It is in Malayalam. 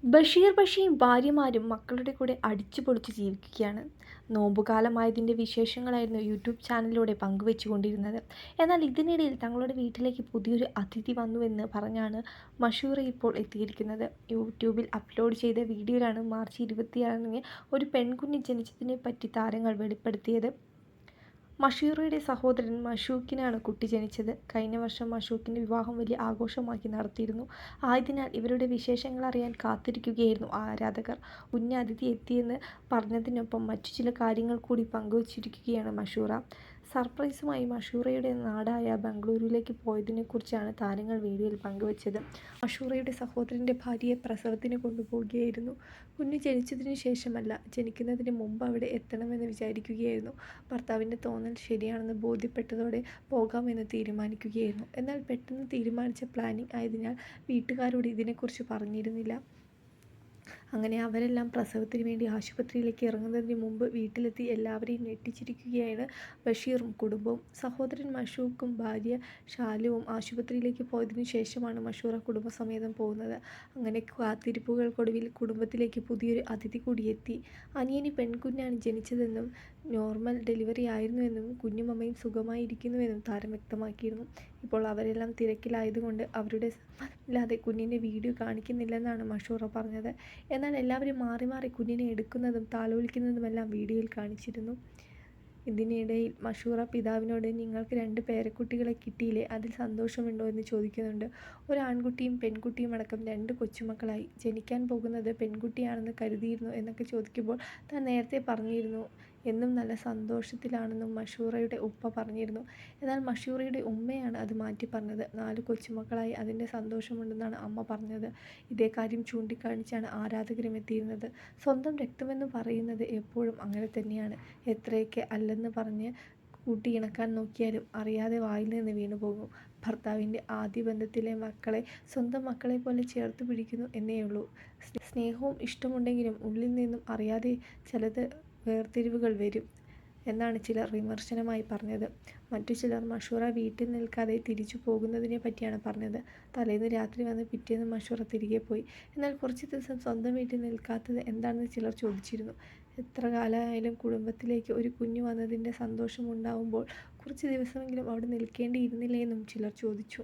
ബഷീർ ഭാര്യമാരും മക്കളുടെ കൂടെ അടിച്ചുപൊളിച്ച് ജീവിക്കുകയാണ്. നോമ്പുകാലമായതിൻ്റെ വിശേഷങ്ങളായിരുന്നു യൂട്യൂബ് ചാനലിലൂടെ പങ്കുവെച്ചുകൊണ്ടിരുന്നത്. എന്നാൽ ഇതിനിടയിൽ തങ്ങളുടെ വീട്ടിലേക്ക് പുതിയൊരു അതിഥി വന്നുവെന്ന് പറഞ്ഞാണ് മഷൂറ ഇപ്പോൾ എത്തിയിരിക്കുന്നത്. യൂട്യൂബിൽ അപ്ലോഡ് ചെയ്ത വീഡിയോയിലാണ് മാർച്ച് 26-ന് ഒരു പെൺകുഞ്ഞ് ജനിച്ചതിനെപ്പറ്റി താരങ്ങൾ വെളിപ്പെടുത്തിയത്. മഷൂറയുടെ സഹോദരൻ മഷൂക്കിനാണ് കുട്ടി ജനിച്ചത്. കഴിഞ്ഞ വർഷം മഷൂക്കിൻ്റെ വിവാഹം വലിയ ആഘോഷമാക്കി നടത്തിയിരുന്നു. ആയതിനാൽ ഇവരുടെ വിശേഷങ്ങൾ അറിയാൻ കാത്തിരിക്കുകയായിരുന്നു ആരാധകർ. കുഞ്ഞ് അതിഥി എത്തിയെന്ന് പറഞ്ഞതിനൊപ്പം മറ്റു ചില കാര്യങ്ങൾ കൂടി പങ്കുവച്ചിരിക്കുകയാണ് മഷൂറ. സർപ്രൈസുമായി മഷൂറയുടെ നാടായ ബംഗളൂരുവിലേക്ക് പോയതിനെക്കുറിച്ചാണ് താരങ്ങൾ വീഡിയോയിൽ പങ്കുവച്ചത്. മഷൂറയുടെ സഹോദരൻ്റെ ഭാര്യയെ പ്രസവത്തിന് കൊണ്ടുപോവുകയായിരുന്നു. കുഞ്ഞ് ജനിച്ചതിന് ശേഷമല്ല, ജനിക്കുന്നതിന് മുമ്പ് അവിടെ എത്തണമെന്ന് വിചാരിക്കുകയായിരുന്നു. ഭർത്താവിൻ്റെ തോന്നൽ ശരിയാണെന്ന് ബോധ്യപ്പെട്ടതോടെ പോകാമെന്ന് തീരുമാനിക്കുകയായിരുന്നു. എന്നാൽ പെട്ടെന്ന് തീരുമാനിച്ച പ്ലാനിംഗ് ആയതിനാൽ വീട്ടുകാരോട് ഇതിനെക്കുറിച്ച് പറഞ്ഞിരുന്നില്ല. അങ്ങനെ അവരെല്ലാം പ്രസവത്തിന് വേണ്ടി ആശുപത്രിയിലേക്ക് ഇറങ്ങുന്നതിന് മുമ്പ് വീട്ടിലെത്തി എല്ലാവരെയും ഞെട്ടിച്ചിരിക്കുകയാണ് ബഷീറും കുടുംബവും. സഹോദരൻ മഷൂക്കും ഭാര്യ ഷാലുവും ആശുപത്രിയിലേക്ക് പോയതിനു ശേഷമാണ് മഷൂറ കുടുംബസമേതം പോകുന്നത്. അങ്ങനെ കാത്തിരിപ്പുകൾക്കൊടുവിൽ കുടുംബത്തിലേക്ക് പുതിയൊരു അതിഥി കൂടിയെത്തി. അനിയന് പെൺകുഞ്ഞാണ് ജനിച്ചതെന്നും നോർമൽ ഡെലിവറി ആയിരുന്നുവെന്നും കുഞ്ഞുമമ്മയും സുഖമായിരിക്കുന്നുവെന്നും താരം വ്യക്തമാക്കിയിരുന്നു. ഇപ്പോൾ അവരെല്ലാം തിരക്കിലായതുകൊണ്ട് അവരുടെ സമ്മതമില്ലാതെ കുഞ്ഞിൻ്റെ വീഡിയോ കാണിക്കുന്നില്ലെന്നാണ് മഷൂറ പറഞ്ഞത്. എന്നാൽ എല്ലാവരും മാറി മാറി കുഞ്ഞിനെ എടുക്കുന്നതും താലോലിക്കുന്നതുമെല്ലാം വീഡിയോയിൽ കാണിച്ചിരുന്നു. ഇതിനിടയിൽ മഷൂറ പിതാവിനോട് നിങ്ങൾക്ക് 2 പേരക്കുട്ടികളെ കിട്ടിയില്ലേ, അതിൽ സന്തോഷമുണ്ടോ എന്ന് ചോദിക്കുന്നുണ്ട്. ഒരു ആൺകുട്ടിയും പെൺകുട്ടിയും അടക്കം 2 കൊച്ചുമക്കളായി. ജനിക്കാൻ പോകുന്നത് പെൺകുട്ടിയാണെന്ന് കരുതിയിരുന്നു എന്നൊക്കെ ചോദിക്കുമ്പോൾ താൻ നേരത്തെ പറഞ്ഞിരുന്നു എന്നും നല്ല സന്തോഷത്തിലാണെന്നും മഷൂറയുടെ ഉപ്പ പറഞ്ഞിരുന്നു. എന്നാൽ മഷൂറയുടെ ഉമ്മയാണ് അത് മാറ്റി പറഞ്ഞത്. 4 കൊച്ചുമക്കളായി, അതിൻ്റെ സന്തോഷമുണ്ടെന്നാണ് അമ്മ പറഞ്ഞത്. ഇതേ കാര്യം ചൂണ്ടിക്കാണിച്ചാണ് ആരാധകരും എത്തിയിരുന്നത്. സ്വന്തം രക്തമെന്ന് പറയുന്നത് എപ്പോഴും അങ്ങനെ തന്നെയാണ്. എത്രയൊക്കെ അല്ലെന്ന് പറഞ്ഞ് കൂട്ടിയിണക്കാൻ നോക്കിയാലും അറിയാതെ വായിൽ നിന്ന് വീണുപോകും. ഭർത്താവിൻ്റെ ആദ്യ ബന്ധത്തിലെ മക്കളെ സ്വന്തം മക്കളെ പോലെ ചേർത്ത് പിടിക്കുന്നു എന്നേയുള്ളൂ. സ്നേഹവും ഇഷ്ടമുണ്ടെങ്കിലും ഉള്ളിൽ നിന്നും അറിയാതെ ചിലത് വേർതിരിവുകൾ വരും എന്നാണ് ചിലർ വിമർശനമായി പറഞ്ഞത്. മറ്റു ചിലർ മഷൂറ വീട്ടിൽ നിൽക്കാതെ തിരിച്ചു പോകുന്നതിനെ പറ്റിയാണ് പറഞ്ഞത്. തലേന്ന് രാത്രി വന്ന് പിറ്റേന്ന് മഷൂറ തിരികെ പോയി. എന്നാൽ കുറച്ച് ദിവസം സ്വന്തം വീട്ടിൽ നിൽക്കാത്തത് എന്താണെന്ന് ചിലർ ചോദിച്ചിരുന്നു. എത്ര കാലമായാലും കുടുംബത്തിലേക്ക് ഒരു കുഞ്ഞു വന്നതിൻ്റെ സന്തോഷം ഉണ്ടാവുമ്പോൾ കുറച്ച് ദിവസമെങ്കിലും അവിടെ നിൽക്കേണ്ടിയിരുന്നില്ലേ എന്നും ചിലർ ചോദിച്ചു.